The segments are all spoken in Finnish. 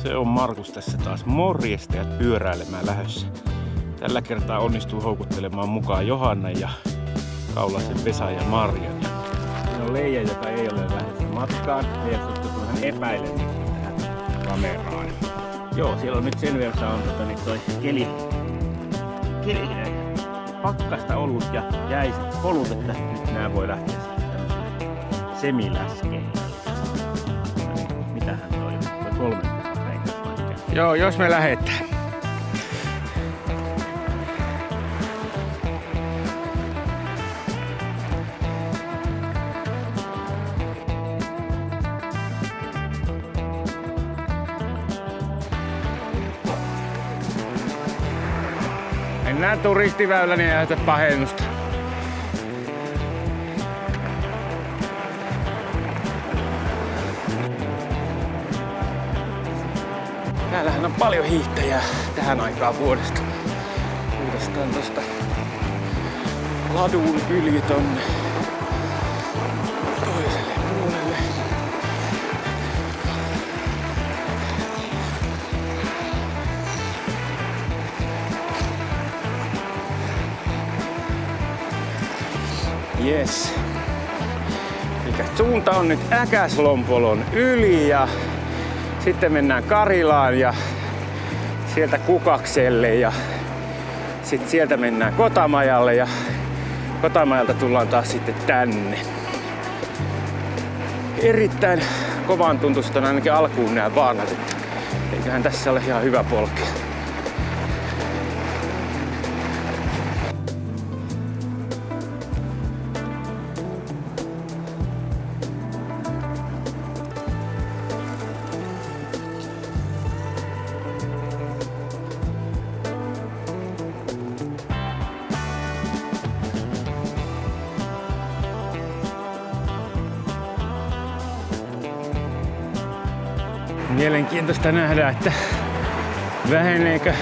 Se on Markus tässä taas. Morjesta ja pyöräilemään lähdössä. Tällä kertaa onnistuu houkuttelemaan mukaan Johanna ja Kaulasen Vesa ja Marjan. Se on Leija, joka ei ole lähdössä matkaan. Leija suhtautuu vähän epäilevästi tähän kameraan. Joo, siellä on nyt sen verran on toi keli pakkasta ollut ja jäiset polut, että nyt nää voi lähteä tämmöiselle semiläskeille. Mitähän toi 3 rengas vaikka. Joo, jos me lähdetään. Mennään turistiväylän ja jätä pahennusta. Täällähän on paljon hiihtäjää tähän aikaan vuodesta. Uudestaan tosta ladun yli tonne toiselle puolelle. Yes. Eli suunta on nyt Äkäslompolon yli ja sitten mennään Karilaan ja sieltä Kukakselle ja sitten sieltä mennään Kotamajalle ja Kotamajalta tullaan taas sitten tänne. Erittäin kovan tuntuista on ainakin alkuun nämä baanat, että eiköhän tässä ole ihan hyvä polkea. Mielenkiintoista nähdä, että väheneekö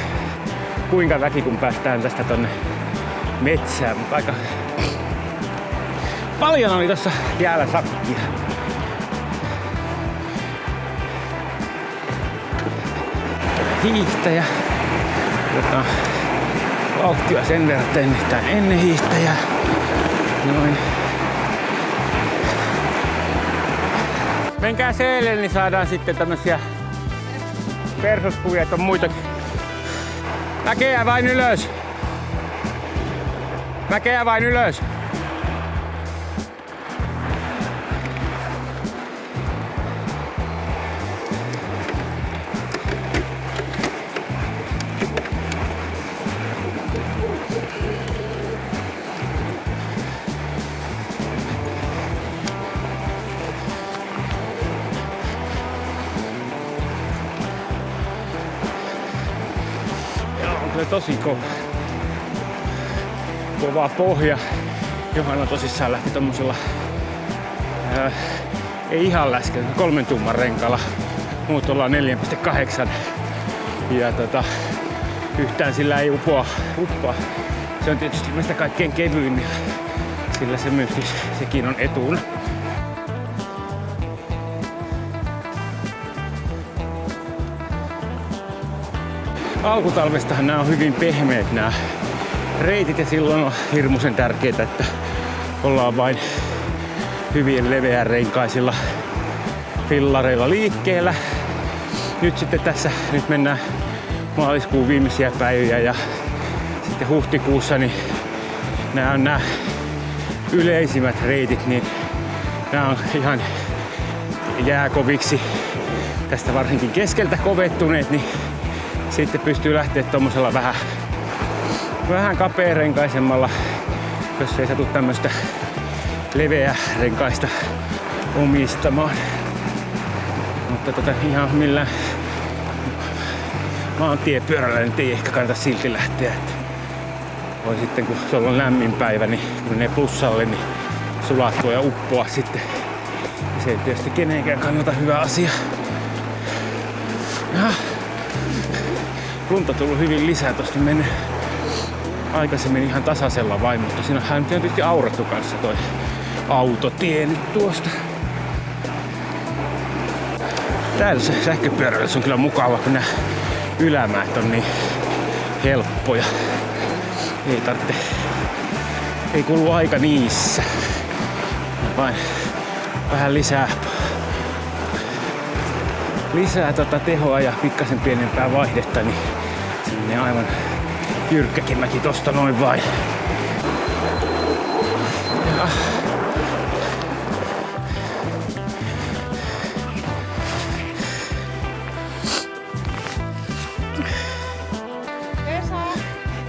kuinka väki kun päästään tästä tonne metsään, mutta aika paljon oli tossa jäällä sakkia. Hiihtäjä, jota vauhtia sen verran ennestään ennen hiihtäjää. Noin. Menkää seelle, niin saadaan sitten tämmösiä persoskuvia, että on muitakin. Mäkeä vain ylös! Mäkeä vain ylös! Tosi kova pohja. Johanna tosissaan lähti tommosella ei ihan läskellä, 3 tumman renkaalla. Muut ollaan 4,8 ja yhtään sillä ei uppoa. Se on tietysti meistä kaikkein kevyin ja sillä se myöskin sekin on etuna. Alkutalvestahan nämä on hyvin pehmeät nämä reitit ja silloin on hirmuisen tärkeää, että ollaan vain hyvin leveärenkaisilla fillareilla liikkeellä. Nyt sitten nyt mennään maaliskuun viimeisiä päiviä ja sitten huhtikuussa niin nämä on nämä yleisimmät reitit, niin nämä on ihan jääkoviksi tästä varsinkin keskeltä kovettuneet, niin sitten pystyy lähteä tommosella vähän kapearenkaisemmalla, jos ei satu tämmöstä leveä renkaista omistamaan. Mutta ihan millään maantiepyörällä nyt ei ehkä kannata silti lähteä. Että voi sitten kun sulla on lämmin päivä, niin kun menee plussalle, niin sulatua ja uppoa sitten. Ja se ei tietysti kenenkään kannata hyvä asia. Lunta tullut hyvin lisää, tosta mennä aikaisemmin ihan tasaisella vain, mutta siinähän on tietysti aurattu kanssa toi autotie nyt tuosta. Täällä se sähköpyörällä on kyllä mukava, kun nämä ylämäät on niin helppoja. Ei kulu aika niissä. Vain vähän lisää tehoa ja pikkasen pienempää vaihdetta, niin sinne aivan jyrkkäkin mäki tosta noin vain. Ja.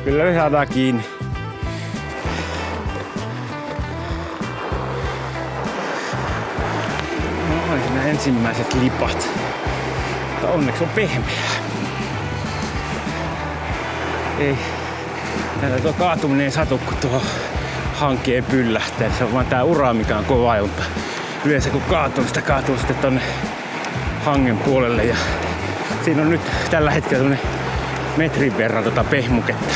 Kyllä me saadaan kiinni. No, siinä ensimmäiset lipat. Mutta onneksi on pehmeä. Ei. Täällä tuo kaatuminen ei satu, kun tuo hankeen pyllähtää. Se on vaan tää ura, mikä on kova, mutta yleensä kun kaatuu sitten tonne hangen puolelle. Ja siinä on nyt tällä hetkellä metrin verran pehmuketta.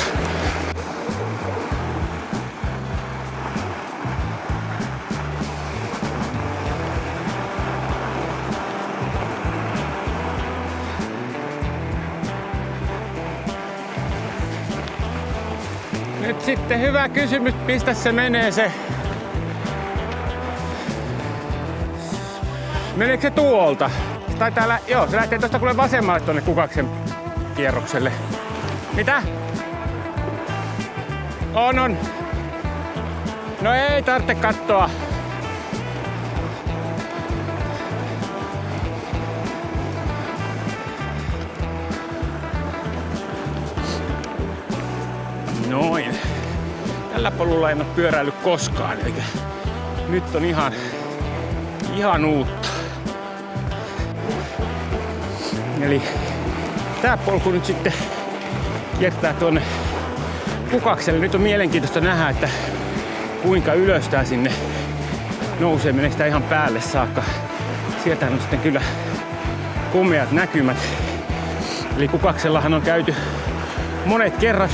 Nyt sitten hyvä kysymys, mistä se menee se? Meneekö se tuolta? Tai täällä, joo, se lähtee tosta kuule vasemmalle tonne Kukaksen kierrokselle. Mitä? On. No ei tarvitse katsoa. Noin. Tällä polulla en ole pyöräillyt koskaan, eli nyt on ihan uutta. Eli tää polku nyt sitten kiertää tuonne Kukakselle. Nyt on mielenkiintoista nähdä, että kuinka ylös tää sinne nousee. Meneekö tää ihan päälle saakka. Sieltä on sitten kyllä komeat näkymät. Eli Kukaksellahan on käyty monet kerrat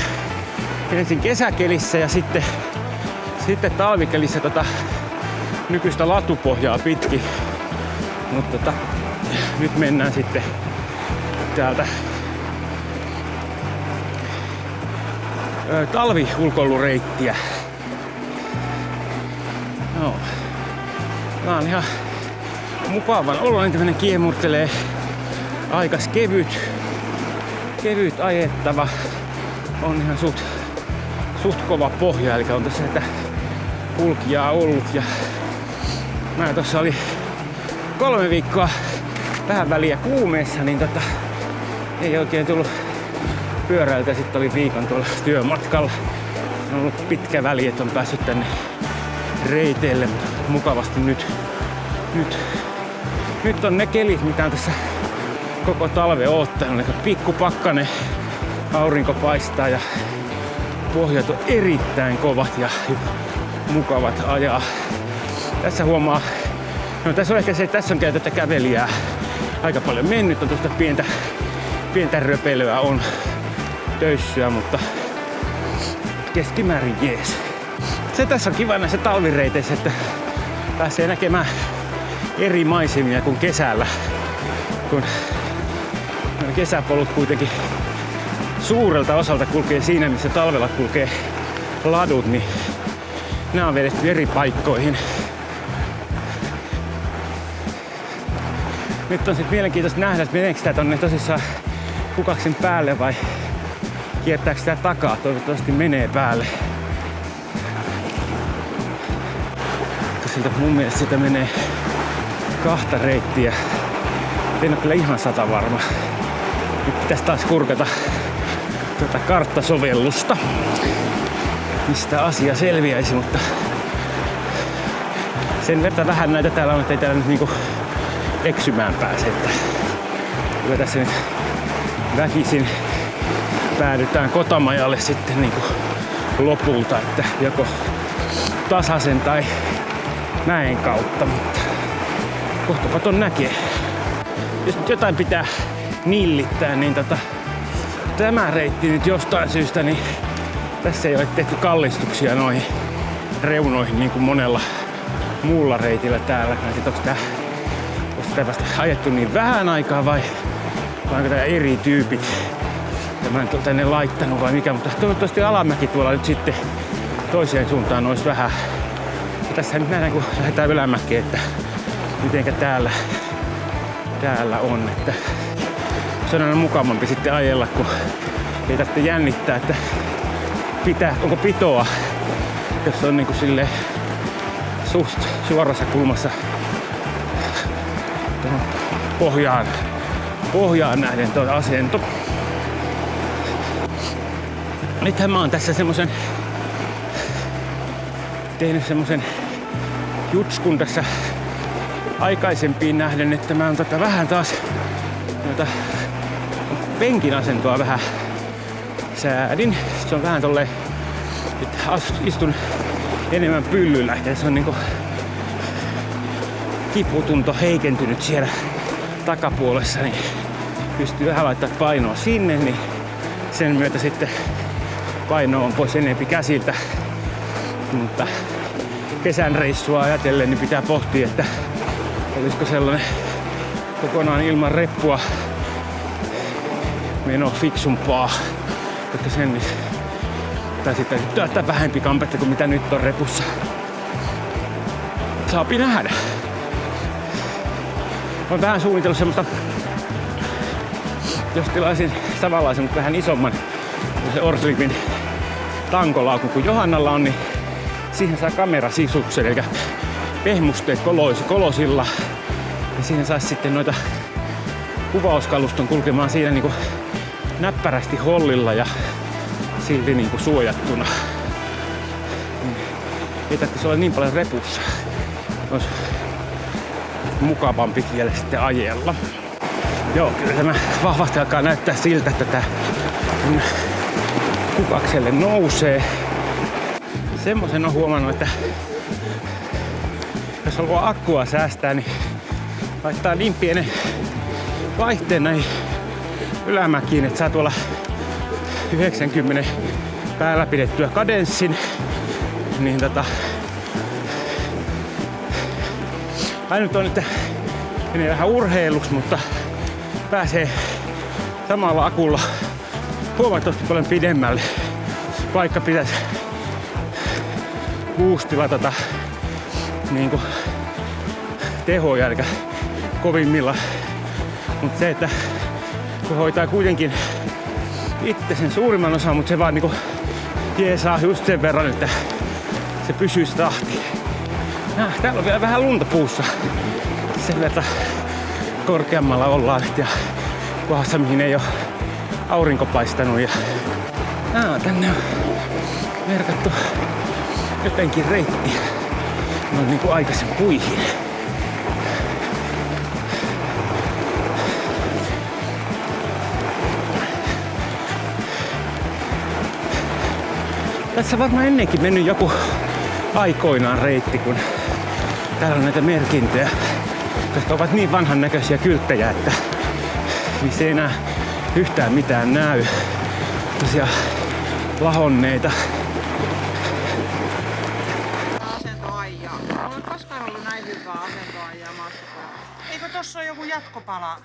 ensin kesäkelissä ja sitten talvikelissä nykyistä latupohjaa pitkin. Mutta nyt mennään sitten täältä talvi-ulkoilureittiä. No. Tää on ihan mukavan oloinen, tämmönen kiemurtelee aikas kevyt ajettava. On ihan suht kova pohja, eli on tässä että kulkijaa ollut ja mä tossa oli 3 viikkoa vähän väliä kuumeessa, niin ei oikein tullut pyöräiltä. Sitten oli viikon tuolla työmatkalla. On ollut pitkä väli, että on päässyt tänne reiteille, mutta mukavasti nyt on ne kelit, mitä on tässä koko talve oottanut. Pikkupakkanen, aurinko paistaa ja pohjat on erittäin kovat ja mukavat ajaa. Tässä huomaa, no tässä on ehkä se, että tässä on käytettä kävelijää aika paljon mennyt. On tuosta pientä röpeilyä on töissyä, mutta keskimäärin jees. Se tässä on kiva näissä talvireiteissä, että pääsee näkemään eri maisemia kuin kesällä. Kun kesäpolut kuitenkin suurelta osalta kulkee siinä, missä talvella kulkee ladut, niin nämä on vedetty eri paikkoihin. Nyt on sitten mielenkiintoista nähdä, että meneekö sitä tonne tosissaan Kukaksen päälle vai kiertääkö sitä takaa. Toivottavasti menee päälle. Siltä mun mielestä sitä menee 2 reittiä. En ole kyllä ihan 100 varma. Nyt pitäisi taas kurkata karttasovellusta, mistä asia selviäisi, mutta sen verran vähän näitä täällä on, että ei täällä nyt niinku eksymään pääse. Että kyllä tässä nyt väkisin päädytään Kotamajalle sitten niinku lopulta, että joko tasaisen tai mäen kautta, mutta kohtapa ton näkee. Jos nyt jotain pitää nillittää, niin tämä reitti nyt jostain syystä, niin Tässä ei ole tehty kallistuksia noihin reunoihin niin kuin monella muulla reitillä täällä. Onko tää vasta ajettu niin vähän aikaa vai onko tää eri tyypit tämän tänne laittanut vai mikä, mutta toivottavasti alamäki tuolla nyt sitten toiseen suuntaan olisi vähän. Ja tässä nyt nähdään kun lähdetään ylämäkeen, että mitenkä täällä on, että se on aina mukavampi sitten ajella, kun ei tarvitse jännittää, että onko pitoa, jos on niinku silleen suht suorassa kulmassa pohjaan nähden tuo asento. Nythän mä oon tässä tehnyt semmosen jutskun tässä aikaisempiin nähden, että mä oon vähän taas penkin asentoa vähän säädin. Se on vähän tolleen, että istun enemmän pyllyllä. Ehkä se on niinku kiputunto heikentynyt siellä takapuolessa, niin pystyy vähän laittaa painoa sinne, niin sen myötä sitten paino on pois enempi käsiltä. Mutta kesän reissua ajatellen niin pitää pohtia, että olisiko sellainen kokonaan ilman reppua meno fiksumpaa, koska sen tai sitten työttää vähempi kampetta kuin mitä nyt on repussa. Saapi nähdä. Olen vähän suunnitellut semmoista, jos tilaisin samanlaisen, mutta vähän isomman se Orslipin tankolaukun kuin Johannalla on, niin siihen saa kamerasisuksen, eli pehmusteet kolosilla. Ja siihen saisi sitten noita kuvauskaluston kulkemaan siinä niinku näppärästi hollilla ja silti niinku suojattuna. Ei tarvitsisi olla niin paljon repussa. Olisi mukavampi vielä sitten ajella. Joo, kyllä tämä vahvasti alkaa näyttää siltä, että tää kukakselle nousee. Semmosen on huomannut, että jos haluaa akkua säästää, niin laittaa niin pienen vaihteen näihin ylämäkiin, että saa tuolla 90 päällä pidettyä kadenssin. Niin ainut on, että menee vähän urheiluksi, mutta pääsee samalla akulla huomattavasti paljon pidemmälle. Vaikka pitäisi boostilla niinku tehoja, eli kovimmilla. Mutta se, että kun hoitaa kuitenkin itse sen suurimman osan, mutta se vaan niinku jeesaa just sen verran, että se pysyy tahti. Täällä on vielä vähän lunta puussa. Sen verran korkeammalla ollaan ja kohdassa mihin ei oo aurinko paistanut. Ja tänne on merkattu jotenkin reitti. Ne on niinku aikaisin puihin. Tässä varmaan ennenkin mennyt joku aikoinaan reitti, kun täällä on näitä merkintöjä, koska ovat niin vanhan näköisiä kylttejä, että niissä ei enää yhtään mitään näy. Tosiaan lahonneita. Asentoajaa. Mulla ei koskaan ollut näin hyvää asentoajaa maastopajaa. Eikö tossa ole joku jatkopala,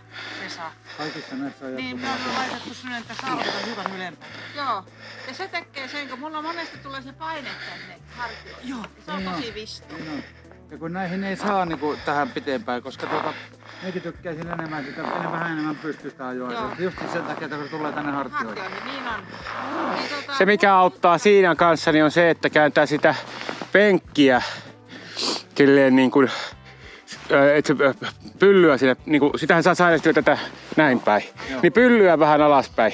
Vesa? Kaikissa näissä on niin, me on laitettu sinne, että saavutetaan hyvän ylempää. Joo. Ja se tekee sen, kun mulla monesti tulee se paine tänne hartioille. Joo. Se on tosi visto. Niin. Ja kun näihin ei saa niinku tähän pitempään, koska minäkin tykkäisin enemmän sitä vähän enemmän pystystä ajoa. Just sen takia, että kun tulee tänne hartioille. Hartioihin, niin on. Niin, Se mikä auttaa siinä kanssa niin on se, että kääntää sitä penkkiä silleen niin kuin, että se pyllyä siinä, niin kuin, sitähän saa säädettyä tätä näin päin. Joo. Niin pyllyä vähän alaspäin.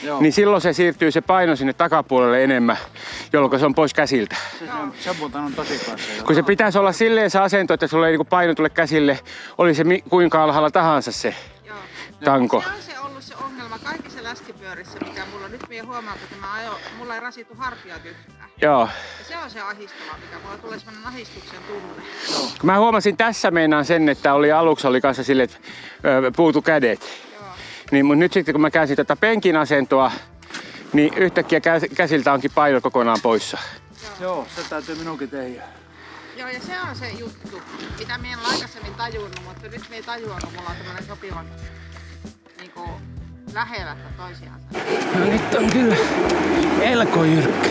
Joo. Niin silloin se siirtyy se paino sinne takapuolelle enemmän, jolloin se on pois käsiltä. Se muuten on tosi kanssa. Kun se pitäisi olla silleen se asento, että sulle ei niin paino tule käsille, oli se kuinka alhaalla tahansa se tanko. Se on se ollut se ongelma kaikissa läskipyörissä, mikä mulla nyt minä huomaan, kun mä ajoin, mulla ei rasitu hartiat yhtään. Joo. Ja se on se ahistava, mikä mulla tulee semmonen ahistuksen tunne. Mä huomasin tässä meinaan sen, että aluksi oli kanssa silleen, että puutu kädet. Joo. Niin, mutta nyt sitten kun mä käänsin tätä penkin asentoa Niin yhtäkkiä käsiltä onkin paino kokonaan poissa. Joo, se täytyy minunkin tehdä. Joo, ja se on se juttu, mitä minä en ole aikaisemmin tajunnut, mutta nyt minä tajuan, kun mulla on tämmönen sopivan niinku lähellä toisiaan. No nyt on kyllä melko jyrkkä.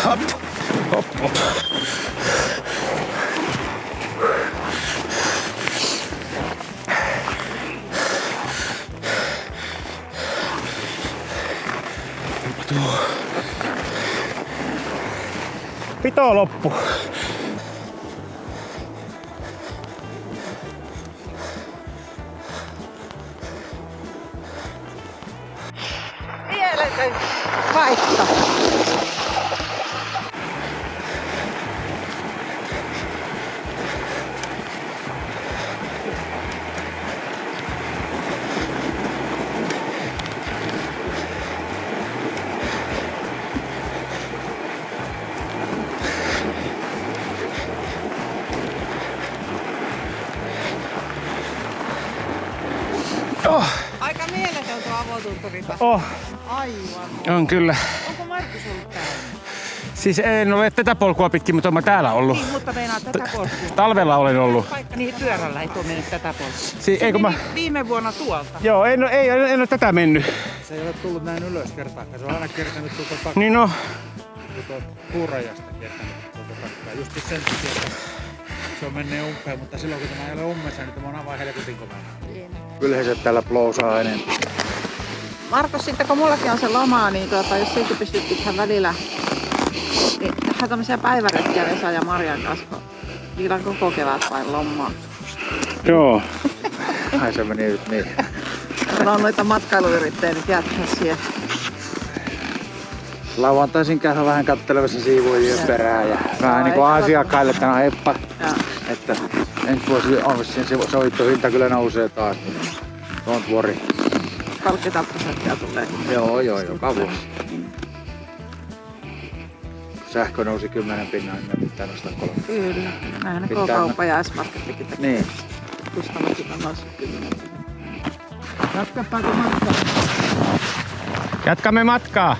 Hop, hop, hop. Pito loppu. Mieletön paikka. Oh, Aika mieletön tuo avotunturi. oh, Aivan. on kyllä. Onko Markus ollut täällä? Siis en ole tätä polkua pitkin, mutta olen täällä ollut. Niin, mutta meinaa tätä polkua. Talvella olen ollut. Niin, pyörällä ei tuo mennyt tätä polkua. Eikö mä... Viime vuonna tuolta. Joo, en ole tätä mennyt. Se ei ole tullut näin ylös kertaakaan. Se on aina kertänyt tuolta takaa. Niin no, Puurajasta kertänyt tuolta takaa. Just sen takia, että se on mennyt umpeen, mutta silloin kun tämä ei ole ummessa, niin tämä on aivan helkutin komea. Yleensä täällä plousaa enemmän. Markus, sitten kun mullakin on se loma, niin jos siitä pystytään välillä, niin tehdään tämmöisiä päiväretkiä Vesa ja Marjan kanssa, kun niillä on koko kevät vain lomaa. joo. Ai se meni nyt niin. Meillä on noita matkailuyrittäjiä nyt jättää siihen. Lauantaisin käydä vähän kattelemassa siivuojien perään ja vähän niinku asiakkaille, että no heippa. Että ensi vuosi on sen sovittohinta kyllä nousee taas. Don't worry. 30% tulee. Joo, joka vuosi. Sähkö nousi 10 pinnaa, niin me pitää nostaa 3. Kyllä. Näinhän ne Pitää- K-kauppa ja S-Markettikin tekee. Niin. Kustannukset on noussut 10. Jatkapaako matkaa? Jatkamme matkaa.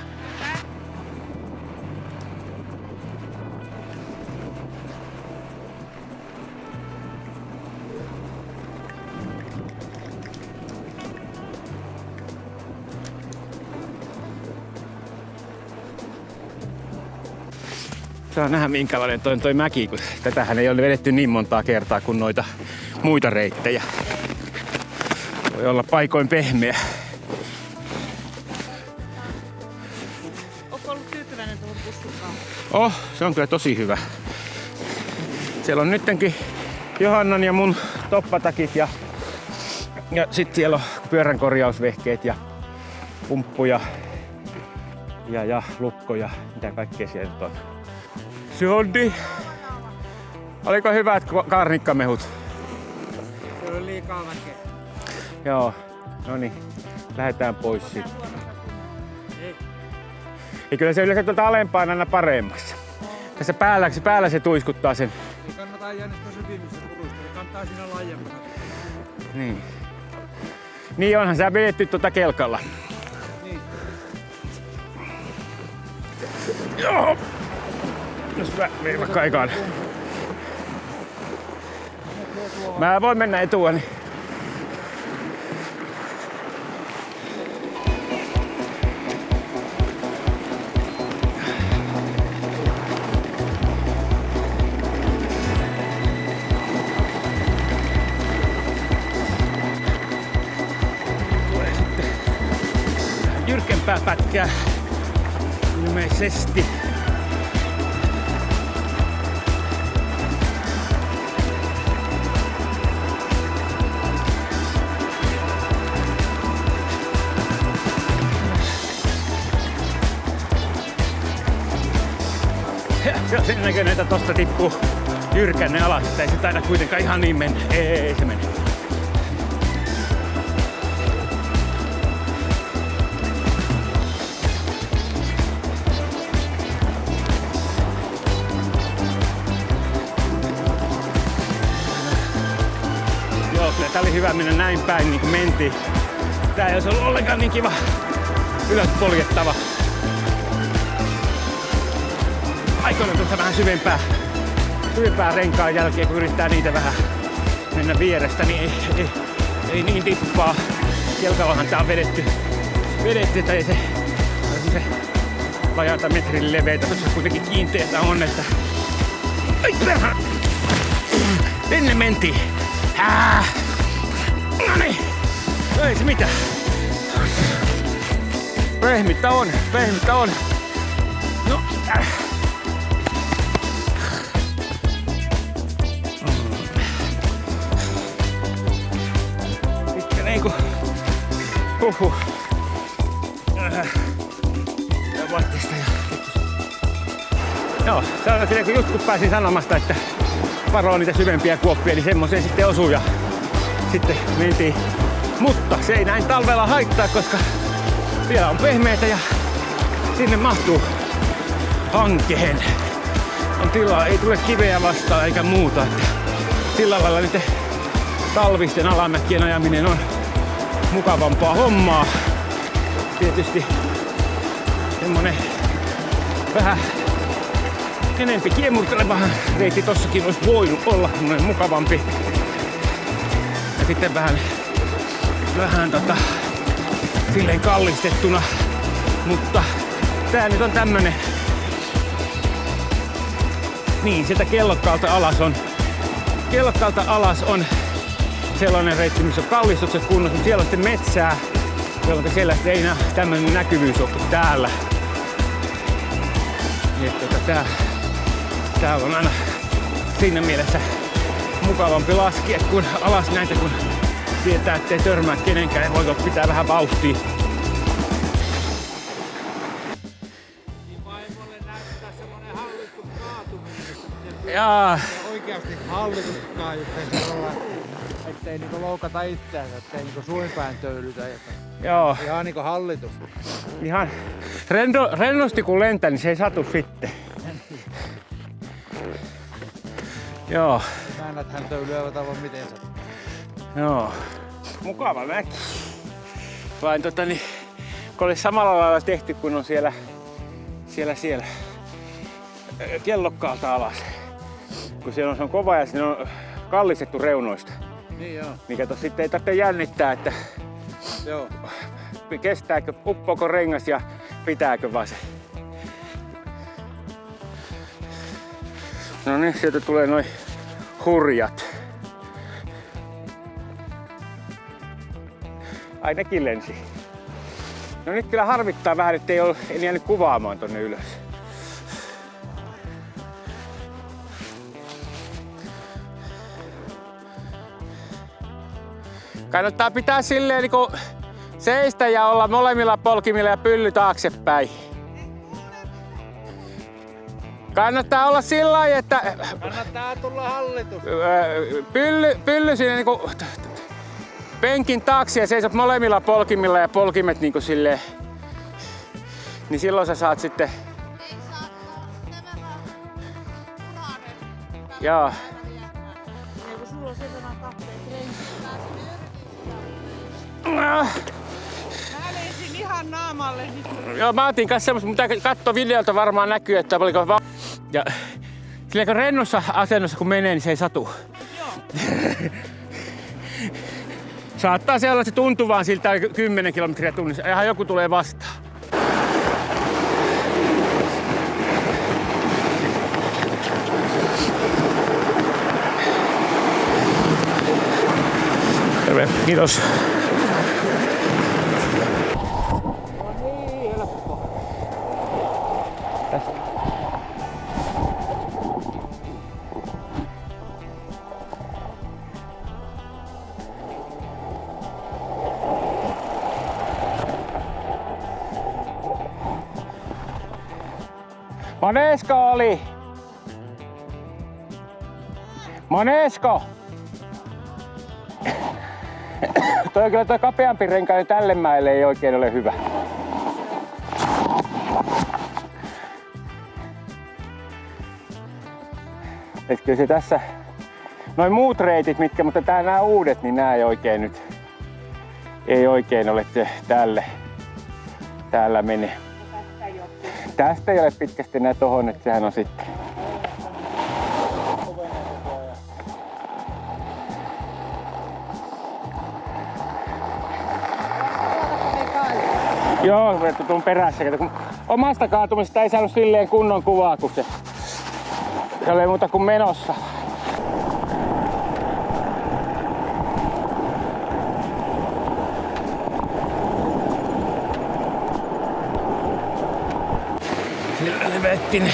Saa nähdä minkälainen toi mäki, kun tätähän ei ole vedetty niin montaa kertaa kuin noita muita reittejä. Voi olla paikoin pehmeä. Onko ollut tyytyväinen tuohon pussukaan? Oh, se on kyllä tosi hyvä. Siellä on nyttenkin Johannan ja mun toppatakit ja sit siellä on pyörän korjausvehkeet ja pumppuja ja lukkoja, mitä kaikkea siellä nyt on. Sjondi! Oliko hyvät karnikkamehut? Se oli liikaa väkeä. Joo, no niin. Lähdetään pois siitä. Ja kyllä se yleensä tuolta alempaan aina paremmassa. Tässä päällä se tuiskuttaa sen. Ei kannata jäännistä syvimmissä kuluista, niin kannattaa siinä laajemmassa. Niin. Niin onhan sä vedetty tuota kelkalla. Niin. Joo. Jos mä menen vaikka ekaan. Mä voin mennä etuani. Tulee sitten jyrkempää pätkää ilmeisesti. Ja sen näköinen, että tosta tippuu jyrkänne alas, että ei se taida kuitenkaan ihan niin mennä. Ei se mene. tää oli hyvä mennä näin päin niin kuin mentiin. Tää ei olisi ollut ollenkaan niin kiva ylös poljettava. Aikoinaan tuossa vähän syvempää renkaan jälkeen, kun yrittää niitä vähän mennä vierestä, niin ei niin tippaa. Kelkalohan tää on vedetty tai se vajaata metrin leveitä. Tuossa kuitenkin kiinteetä on, että... Ai perhana! Ennen mentiin. Noniin! Ei se mitään. Pehmittä on. No. Sitten niinku... Vaatteista ja... Joo, sanoin siinä kun just kun pääsin sanomasta, että varoo niitä syvempiä kuoppia, niin semmoseen sitten osui ja sitten mentiin. Mutta se ei näin talvella haittaa, koska siellä on pehmeitä ja sinne mahtuu hankeen. On tilaa, ei tule kiveä vastaan eikä muuta. Että sillä lailla nyt talvisten alamäkien ajaminen on mukavampaa hommaa. Tietysti semmonen vähän enempi kiemurtelevahan reitti tossakin olisi voinut olla semmonen mukavampi. Ja sitten vähän silleen kallistettuna. Mutta tää nyt on tämmönen. Niin, sieltä Kellokkaalta alas on sellainen reitti, missä on kallistukset kunnossa, mutta siellä on sitten metsää, jolloin siellä ei tämmönen näkyvyys ole kuin täällä. Niin, tää on aina siinä mielessä mukavampi laskea kuin alas näitä, kun tietää, ettei törmää kenenkään ja voi pitää vähän vauhtia. Vaimolle näyttää semmonen hallittu kaatuminen. Jaa. Oikeasti hallittu ettei niinku loukata itseänsä, ettei niinku suinpäin töylytä. Joo. Ihan niinku hallitus. Ihan rennosti kun lentää, niin se ei satu sitten. Joo. Mä en näet hän töylyä tavoin miten sattuu. Joo. Mukava mäki. Vain kun olisi samalla lailla tehty kuin on siellä Kellokkaalta alas. Kun siellä on kova ja siinä on kallistettu reunoista. Niin joo. Niin kato, sitten ei tarvitse jännittää, että Joo. kestääkö, uppoako rengas ja pitääkö vaan se. No niin, sieltä tulee noi hurjat. Ai nekin lensi. No nyt kyllä harvittaa vähän, ettei en jäänyt kuvaamaan tonne ylös. Kannattaa pitää silleen niinku seistä ja olla molemmilla polkimilla ja pylly taaksepäin. Kannattaa olla sillä lailla, että Kannattaa tulla hallitus. pylly siinä niinku penkin taakse ja seisot molemmilla polkimilla ja polkimet niinku silleen. Niin silloin sä saat sitten... Ei saa sen verran punainen. Joo. Ja kun sulla on sen verran kahteen renkiin, Mä lensin ihan naamalle. Joo, mä otin kanssa semmos, mutta katso videolta varmaan näkyy, että oliko ja silleen kun rennossa asennossa kun menee, niin se ei satu. Joo. Saattaa se olla, että se tuntuu vaan siltä 10 kilometriä tunnissa. Ihan joku tulee vastaan. Terve, kiitos. Monesko oli? Monesko? Toi kapeampi renka jo tälle mäelle ei oikein ole hyvä. Et kyllä se tässä Noin muut reitit, mitkä, mutta nämä uudet, niin nämä ei oikein ole täällä mene. Tästä ei ole pitkästi enää tohon, että sehän on sitten. Joo, että tuun perässä. Kun omasta kaatumisesta ei saanut silleen kunnon kuvaa, kun se oli muuta kuin menossa. Siellä ne vetti ne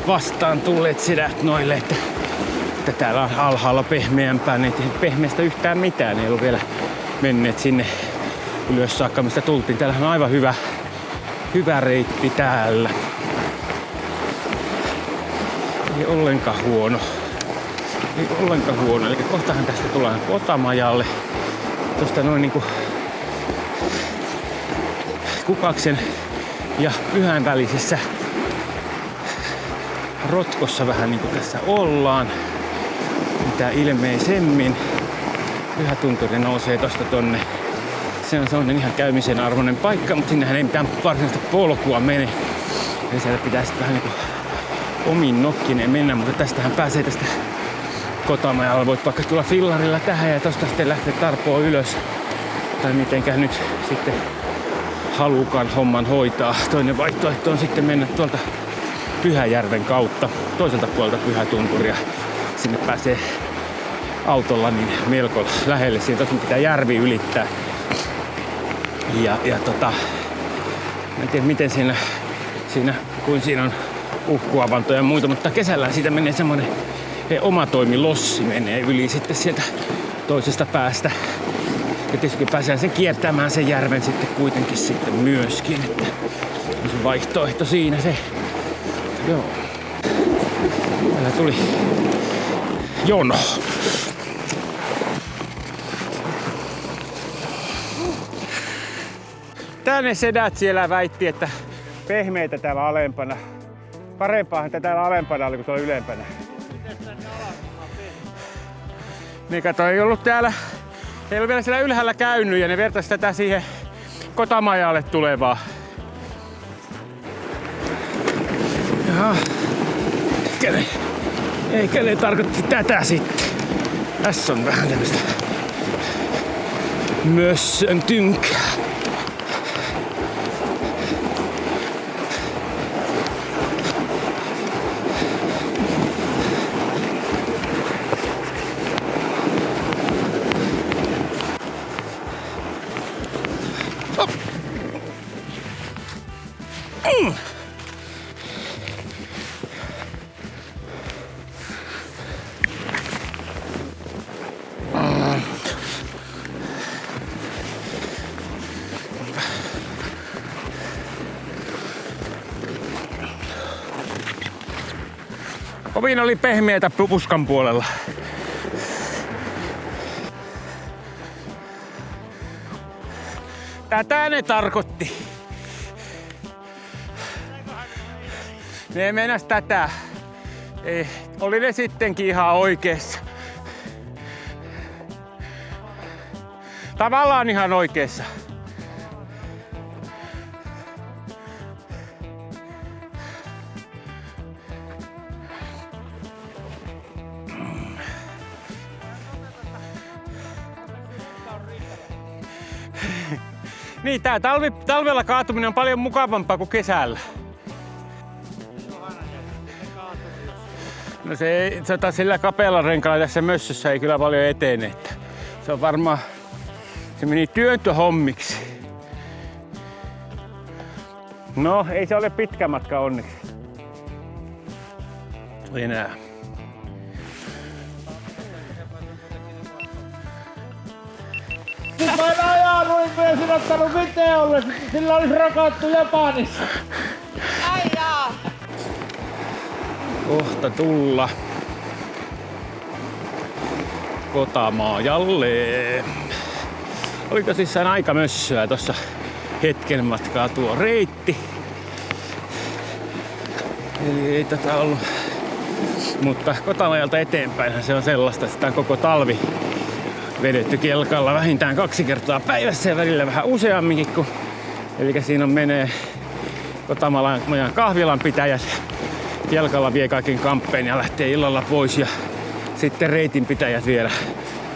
vastaan tulleet sedät noille, että täällä on alhaalla pehmeämpää, niin ei pehmeästä yhtään mitään, ei ollut vielä menneet sinne ylös saakka, mistä tultiin. Täällä on aivan hyvä reitti täällä. Ei ollenkaan huono. Eli kohtahan tästä tullaan Kotamajalle. Tuosta noin niinku Kukaksen ja Pyhän välisessä rotkossa vähän niinku tässä ollaan. Mitä ilmeisemmin. Pyhätunturi nousee tosta tonne. Se on sellainen ihan käymisen arvoinen paikka, mutta sinnehän ei mitään varsinaista polkua mene. Ja siellä pitää sitten vähän niinku omin nokkineen mennä, mutta tästähän pääsee tästä Kotamajalla. Voit vaikka tulla fillarilla tähän ja tosta sitten lähteä tarpoon ylös. Tai mitenkään nyt sitten haluukaan homman hoitaa. Toinen vaihtoehto on sitten mennä tuolta Pyhäjärven kautta, toiselta puolelta Pyhätunturia. Sinne pääsee autolla niin melko lähelle. Siinä tosin pitää järvi ylittää. En tiedä miten siinä kun siinä on uhkuavantoja ja muuta, mutta kesällä siitä menee semmonen omatoimilossi menee yli sitten sieltä toisesta päästä. Ja tietysti pääsee sen kiertämään sen järven sitten kuitenkin sitten myöskin, että on se vaihtoehto siinä se. Joo. Täällä tuli jono. Tänne sedät siellä väitti, että pehmeitä täällä alempana. Parempaahan täällä alempana oli kuin tuolla ylempänä. Mites tänne alapuolella pehmeä? Ne kato, ei ollut täällä, ei ollut vielä siellä ylhäällä käynyt ja ne vertaisi tätä siihen Kotamajalle tulevaa. Jaha. Eikä ne tarkoitti tätä sitten. Tässä on vähän tämmöistä mössön tynkää. Kovin oli pehmeätä puskan puolella. Tätä ne tarkoitti. Ne mennäs tätä. Ei, oli ne sittenkin ihan oikeassa. Tavallaan ihan oikeassa. Niin, tää talvella kaatuminen on paljon mukavampaa kuin kesällä. No se sillä kapealla renkalla tässä mössössä ei kyllä paljon etene. Se on varmaan, se meni työntöhommiksi. No, ei se ole pitkä matka onneksi. Enää. Nyt mä en ajanut, en olisin ottanut videolle, sillä olisi rakattu Japanissa. Ai jaa. Kohta tulla Kotamaajalle. Oli tosissaan aika mössöä tossa hetken matkaa tuo reitti. Eli ei tätä ollut Mutta Kotamajalta eteenpäin se on sellaista, sitä on koko talvi vedetty kelkalla vähintään 2 kertaa päivässä ja välillä vähän useamminkin. Eli siinä menee Kotamajan kahvilan pitäjät kelkalla vie kaiken kamppeen ja lähtee illalla pois ja sitten reitin pitäjät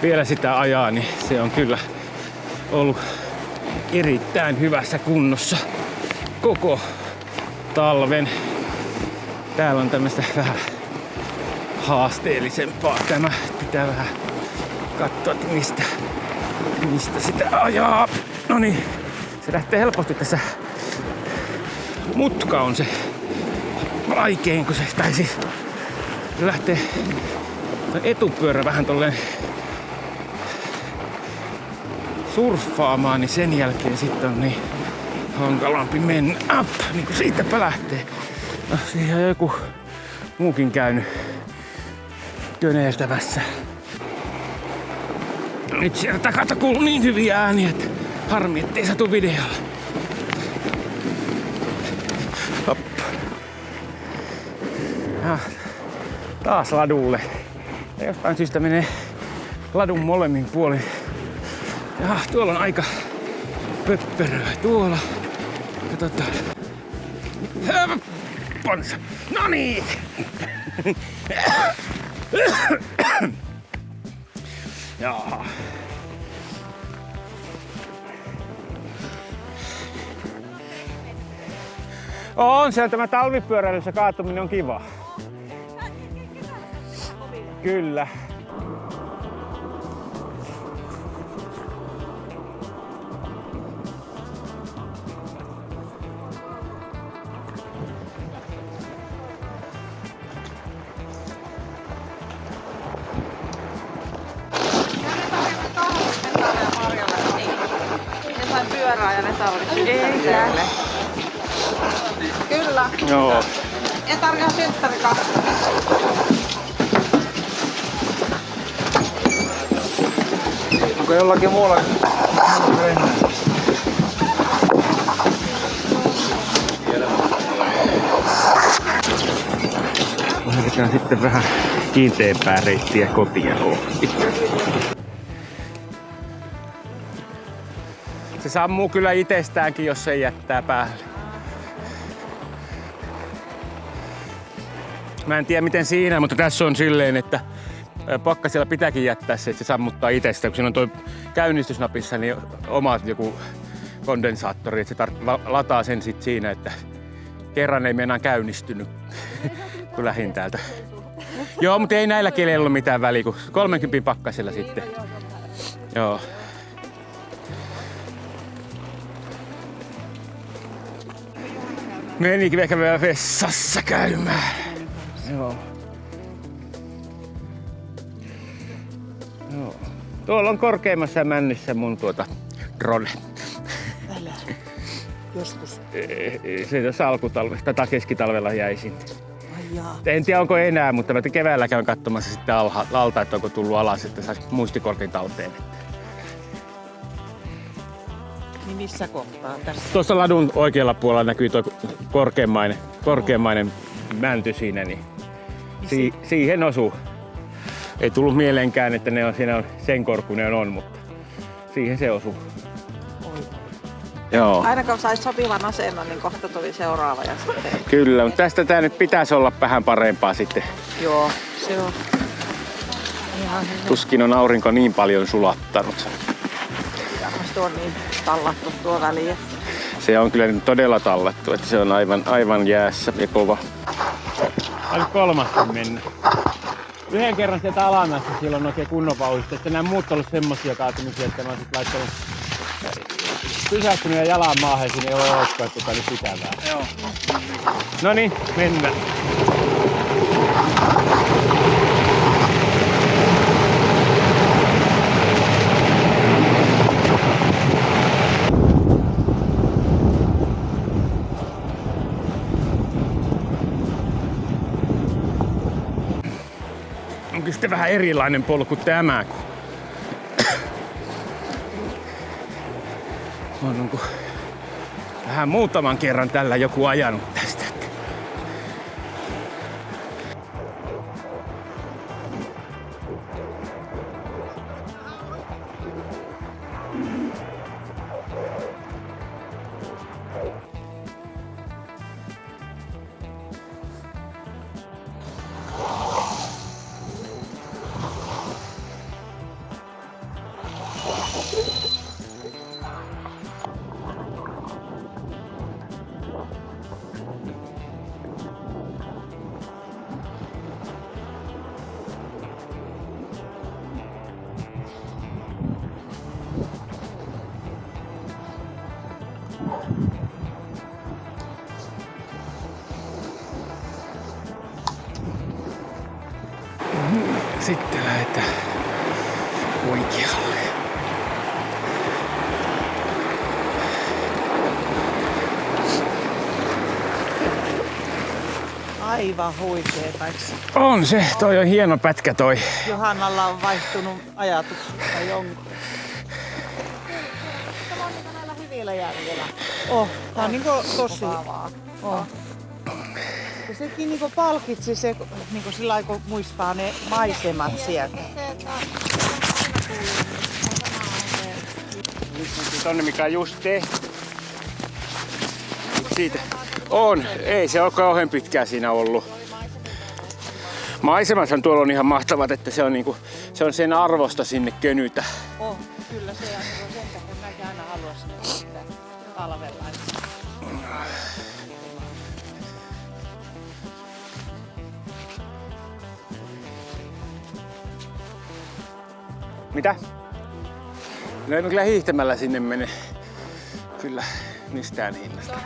vielä sitä ajaa, niin se on kyllä ollut erittäin hyvässä kunnossa koko talven. Täällä on tämmöistä vähän haasteellisempaa. Tämä pitää vähän katsoa, että mistä sitä ajaa. No niin, se lähtee helposti tässä. Mutka on se vaikein, kun se taisi lähtee etupyörä vähän tolleen surffaamaan, niin sen jälkeen sitten on niin hankalampi mennä up, niin kuin siitä lähtee. No, siihen on joku muukin käynyt köneeltämässä. Nyt sieltä takalta kuuluu niin hyviä ääniä, että harmi, ettei satu videolla. Hop. Ja taas ladulle. Ja jostain syystä menee ladun molemmin puolin. Ja tuolla on aika pöppöröä tuolla. Katsotaan. Ponsa. Noniin! Jaa. On se, tämä talvipyöräilyssä kaatuminen on kiva. Kyllä. Ne sai pyörää ja ne tarvitsi jäälle. Kyllä. Joo. Ja tarjoaa synttärikahvia. Onko jollakin muulla Lähdetään sitten vähän kiinteämpää reittiä kotia kohti. Se sammuu kyllä itsestäänkin, jos se jättää päälle. Mä en tiedä miten siinä, mutta tässä on silleen, että pakkasella pitääkin jättää se, että se sammuttaa itsestään. Kun siinä on toi käynnistysnapissa niin oma joku kondensaattori, että se lataa sen sit siinä, että kerran ei meinaa käynnistynyt, kun lähdin täältä. Joo, mutta ei näillä keleillä ole mitään väliä, kun 30 pakkasella sitten. Joo. Menikin ehkä vielä vessassa käymään. Joo. Joo. Tuolla on korkeimmassa männissä mun drone. Älä. Joskus. Se tuossa alkutalvesta tai keskitalvella jäi sinne. Ai jaa. En tiedä onko enää, mutta mä keväällä käyn katsomassa sitten alta, että onko tullut alas, että saisi muistikortin talteen. Niin missä kohtaa tässä? Tuossa ladun oikealla puolella näkyy tuo korkeammainen mänty siinä, niin siihen osuu. Ei tullut mieleenkään, että siinä on sen korkuinen on, mutta siihen se osuu. Joo. Aina kun sais sopivan asennon, niin kohta tuli seuraava ja sitten... Kyllä, mutta tästä tää nyt pitäisi olla vähän parempaa sitten. Joo, se on ihan hyvä. Tuskin on aurinko niin paljon sulattanut. Varmasti on niin tallattu tuo väliin. Se on kyllä todella tallattu, että se on aivan jäässä ja kova. Oli kolmaskin mennä. Yhden kerran sieltä alamäessä silloin oikein kunnon vauhdista, että nämä muut on ollut semmosia kaatumisia, että mä oon sit laittanut pysähtynyt ja jalan maahan ja siinä ei ole oikkoa, että oli pitävää. Joo. Noniin, mennään. Onko sitten vähän erilainen polku tämä? On vähän muutaman kerran tällä joku ajanut tästä. Sitten lähdetään oikealle. Aivan huikeeta, eiks? On se, toi on hieno pätkä toi. Johannalla on vaihtunut ajatuksesta jonkun. Tämä on niinku näillä hyvillä järvillä. Tää on niinku tosi. Oh. Ja sekin niinku palkitsi se, niinku sillä lailla, kun muistaa ne maisemat sieltä. Tonne mikä on just tehty. Siitä on. Ei se ole kauhean pitkään siinä ollut. Maisemathan tuolla on ihan mahtavat, että se on, niinku, se on sen arvosta sinne könytä. Kyllä se on niinku sen takia mäkin aina haluaisin sitä talvella. Mitä? No en kyllä hiihtämällä sinne mene. Kyllä mistään hinnasta.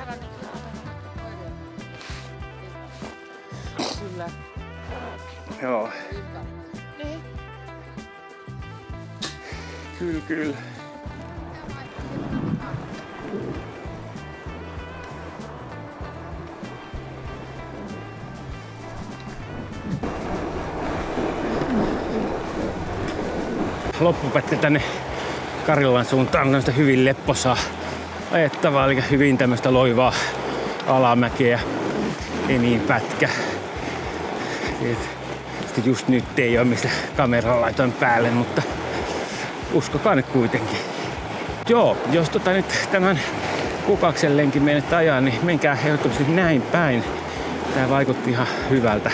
Kyllä. Joo. Kyllä. Loppupätkä tänne Karilan suuntaan on tämmöistä hyvin lepposaa ajettavaa, eli hyvin tämmöistä loivaa alamäkeä, ei niin pätkä. Sitten just nyt ei ole mistä kameraa laitoin päälle, mutta uskokaa nyt kuitenkin. Joo, jos nyt tämän Kukaksen lenkin menette ajaa, niin menkää ehdottomasti näin päin. Tää vaikutti ihan hyvältä.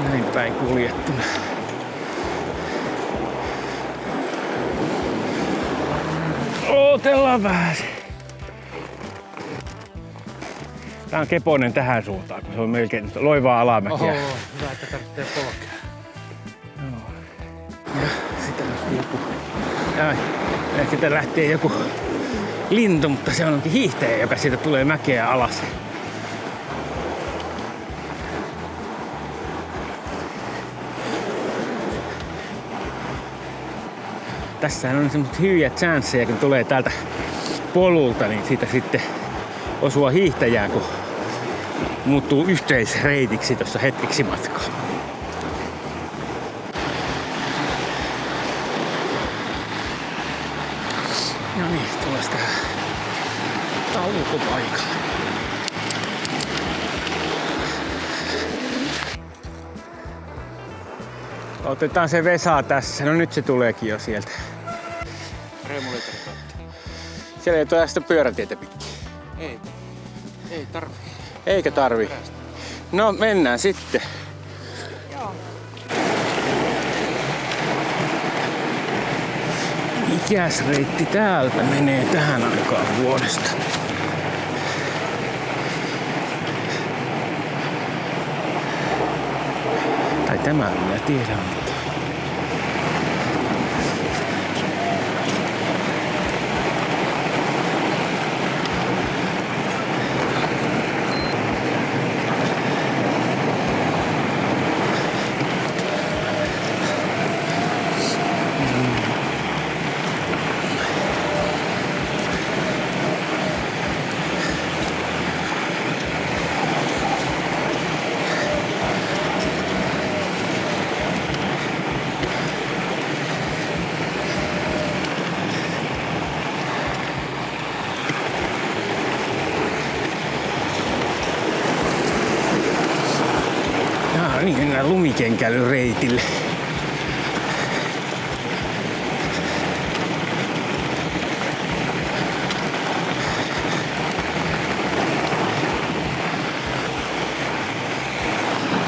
Näin päin kuljettuna. Ootellaan vähän. Tää on keponen tähän suuntaan, kun se on melkein loivaa alamäkiä. Hyvä, että tarvitsee polkea. Ja sitten joku... Sitten lähtee joku lintu, mutta se onkin hiihtäjä, joka siitä tulee mäkeä alas. Tässähän on semmoset hyviä chanceja, kun tulee täältä polulta, niin siitä sitten osua hiihtäjään, kun muuttuu yhteisreitiksi tuossa hetkeksi matkaa. No niin, tullaan tähän taukopaikalle. Otetaan se Vesa tässä. No nyt se tuleekin jo sieltä. Remuliiton kautta. Siellä ei tule sitä pyörätietä pitkin. Ei tarvii. Eikä tarvi. No mennään sitten. Joo. Mikäs reitti täältä menee tähän aikaan vuodesta? Tai tämä minä tiedän, mutta... Niin, mennään lumikenkäilyreitille.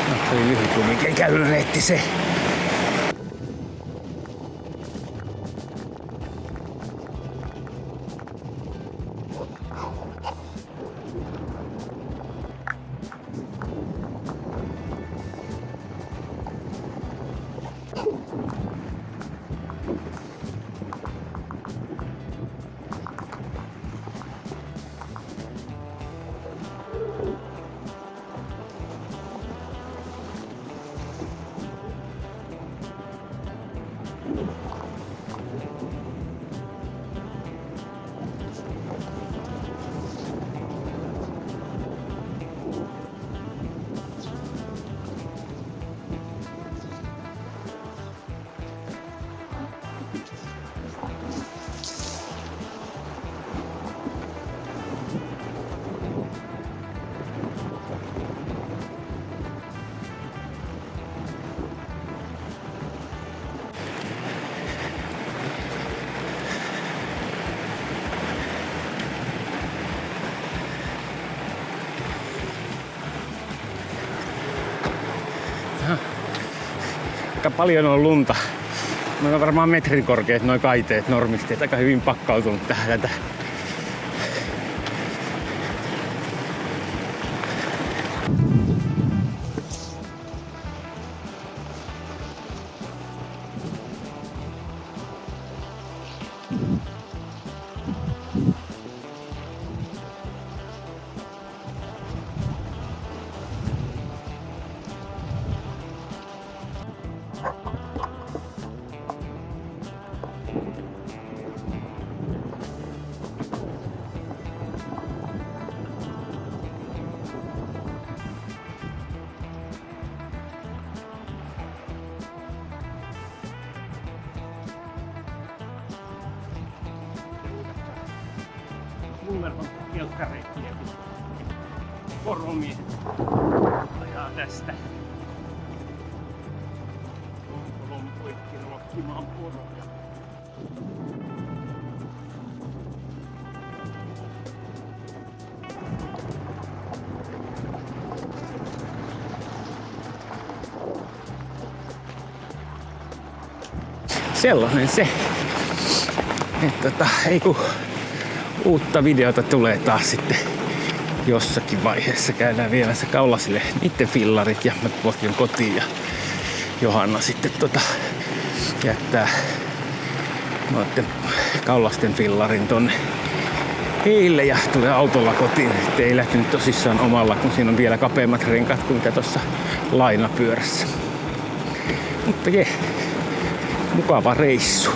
No, se oli lyhyt lumikenkäilyreitti se. Aika paljon on lunta. Noin on varmaan metrin korkeat noin kaiteet normisti, aika hyvin pakkautunut tähän. Lunnervan kelkkareittiä, kun poromiehet ajaa tästä. Polon poikki ruokkimaan poroja. Sellainen se. Ei kun uutta videota tulee taas sitten jossakin vaiheessa. Käydään vielä se Kaulasille niitten fillarit ja mä kotiin kotiin ja Johanna sitten jättää noitten Kaulasten fillarin tonne heille ja tulee autolla kotiin. Ei lähtenyt tosissaan omalla, kun siinä on vielä kapeammat renkaat kuin mitä tuossa lainapyörässä. Mutta mukava reissu.